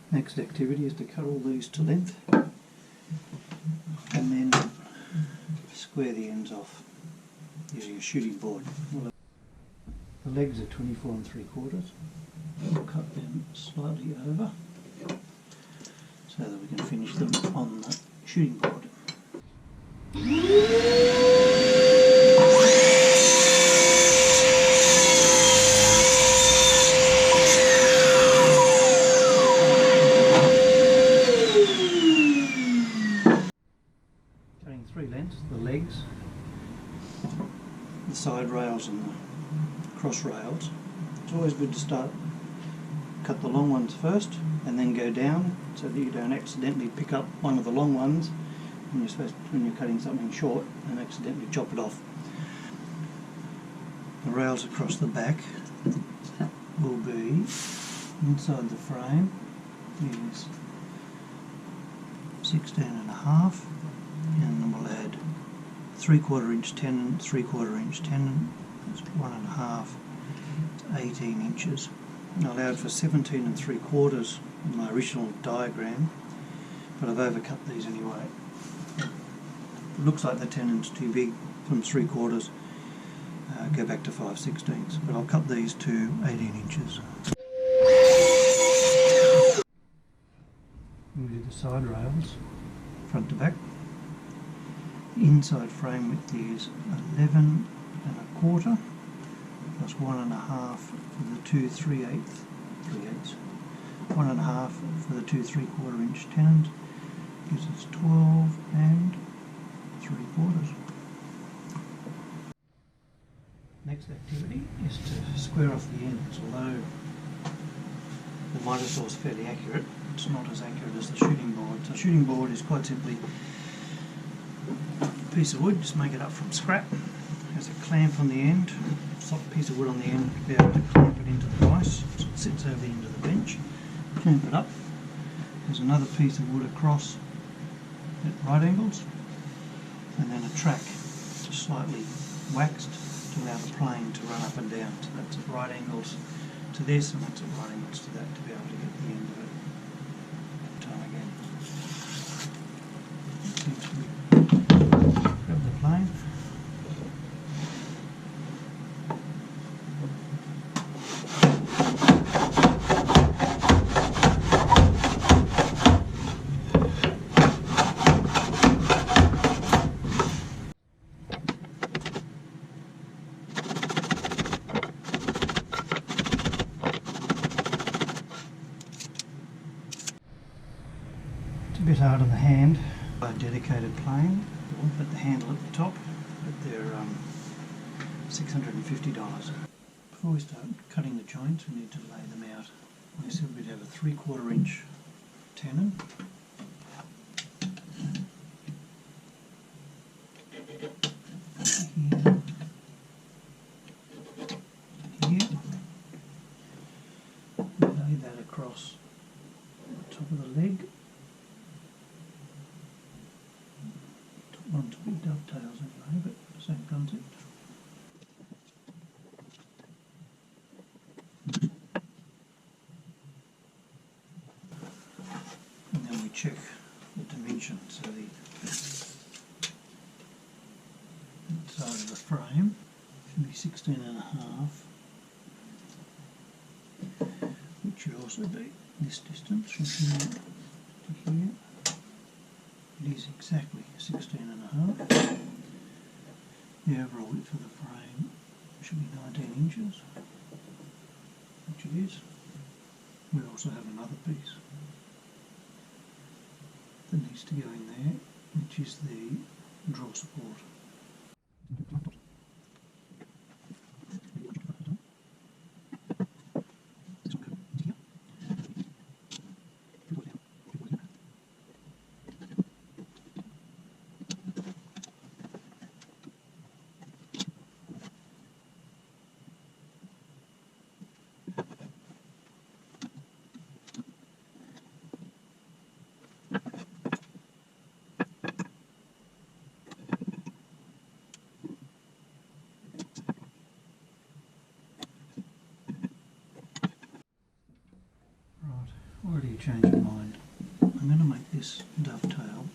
Next activity is to cut all these to length and then square the ends off using a shooting board. The legs are 24 3/4. We'll cut them slightly over so that we can finish them on the shooting board. Cutting 3 lengths, the legs, the side rails and the cross rails. It's always good to cut the long ones first and then go down so that you don't accidentally pick up one of the long ones when you're cutting something short and accidentally chop it off. The rails across the back will be inside the frame is 16.5, and then we'll add 3/4 inch tenon, 3/4 inch tenon, that's 1.5 to 18 inches. I allowed for 17 3/4 in my original diagram, but I've overcut these anyway. If it looks like the tenon's too big from 3/4, go back to 5/16, but I'll cut these to 18 inches. We'll do the side rails, front to back. The inside frame width is 11.25 plus 1.5 for the 2 3/8, 1.5 for the 2 3/4 inch tenons, gives us 12 3/4. Next activity is to square off the ends. Although the miter saw is fairly accurate, it's not as accurate as the shooting board. So the shooting board is quite simply a piece of wood, just make it up from scrap. Has a clamp on the end, soft piece of wood on the end to be able to clamp it into the vise, so it sits over the end of the bench. Clamp it up. There's another piece of wood across at right angles, and then a track just slightly waxed to allow the plane to run up and down. So that's at right angles to this, and that's at right angles to that, to be able to get the end of it. Time again. Seems to be. Grab the plane. It's a bit hard on the hand. A dedicated plane, but the handle at the top, but they're $650. Before we start cutting the joints, we need to lay them out. We said we'd have a 3/4 inch tenon. Here. Lay that across the top of the leg. Want to be dovetails anyway, but same concept. And then we check the dimensions. So the inside of the frame should be 16.5, which should also be this distance from here to here. It is exactly 16.5. The overall width of the frame should be 19 inches, which it is. We also have another piece that needs to go in there, which is the draw support. you change your mind. I'm going to make this dovetail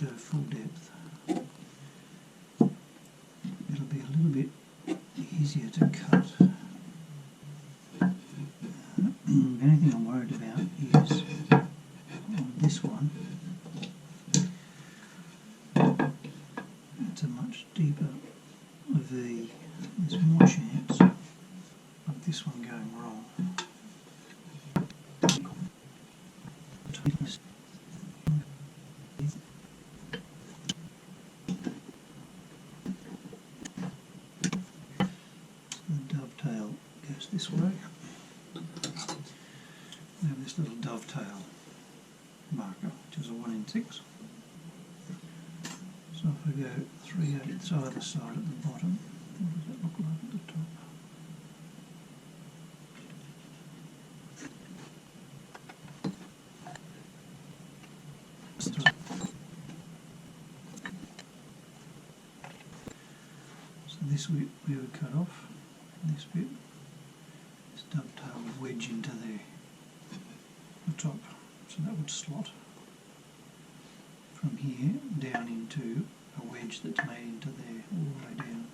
go full depth. It'll be a little bit easier to cut. The only thing I'm worried about is on this one, it's a much deeper V. There's more chance of this one going wrong. The dovetail goes this way. We have this little dovetail marker, which is a 1 in 6. So if we go 3/8 either side at the bottom, what does that look like at the top? So this we would cut off, this bit, this dovetail would wedge into there, the top, so that would slot from here down into a wedge that's made into there, all the way down.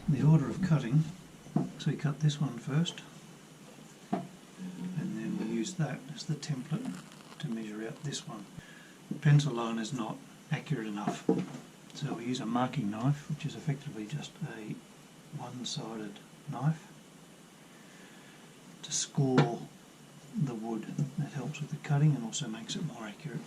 The order of cutting, so we cut this one first, and then we use that as the template to measure out this one. The pencil line is not accurate enough, so we use a marking knife, which is effectively just a one-sided knife, to score the wood. That helps with the cutting and also makes it more accurate.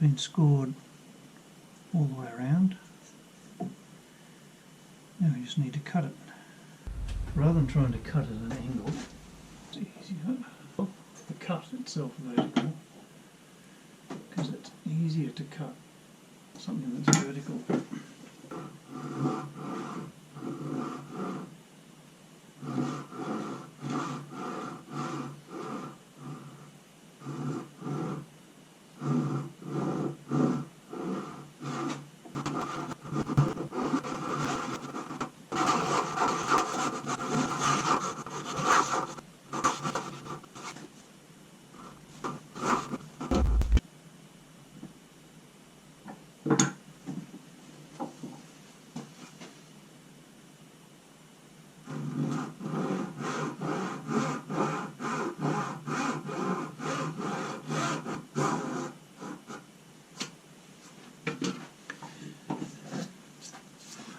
Been scored all the way around. Now we just need to cut it. Rather than trying to cut at an angle, it's easier. The cut itself vertical, because it's easier to cut something that's vertical.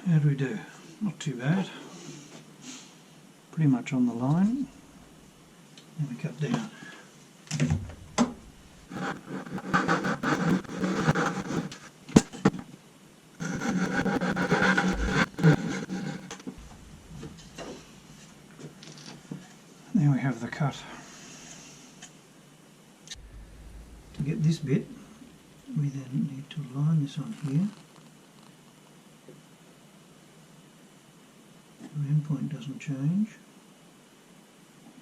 How do we do? Not too bad. Pretty much on the line. Then we cut down. There we have the cut. To get this bit, we then need to line this on here. The end point doesn't change.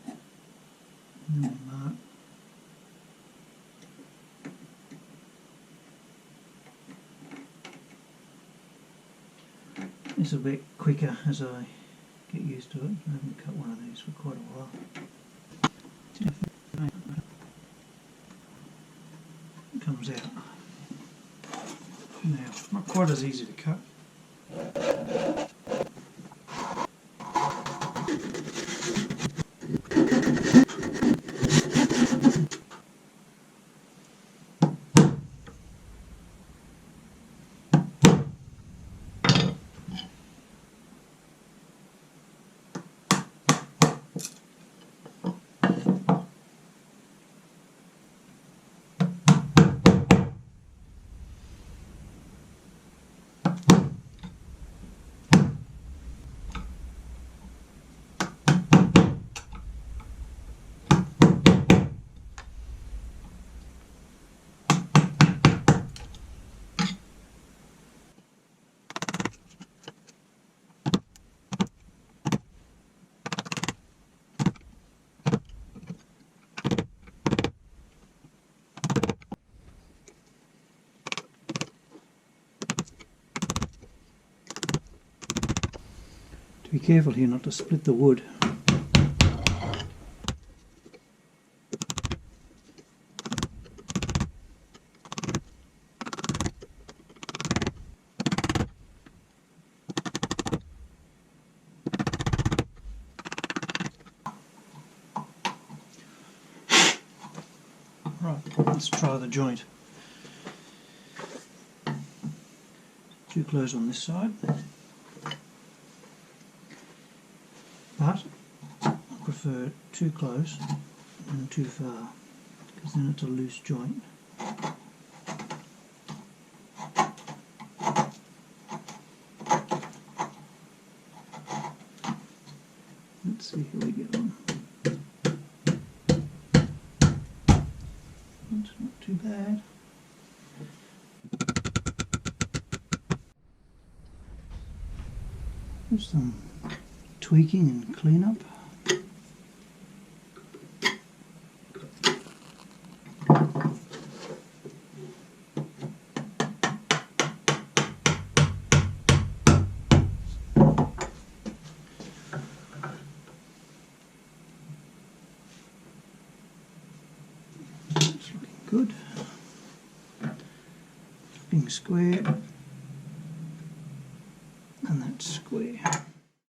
And then we mark this a bit quicker as I get used to it. I haven't cut one of these for quite a while. It comes out. Now, not quite as easy to cut. careful here not to split the wood. Right, let's try the joint. Too close on this side, but I prefer too close and too far, because then it's a loose joint. Let's see how we get on. It's not too bad. Just some tweaking and cleanup. It's looking good. Looking square. And that's square.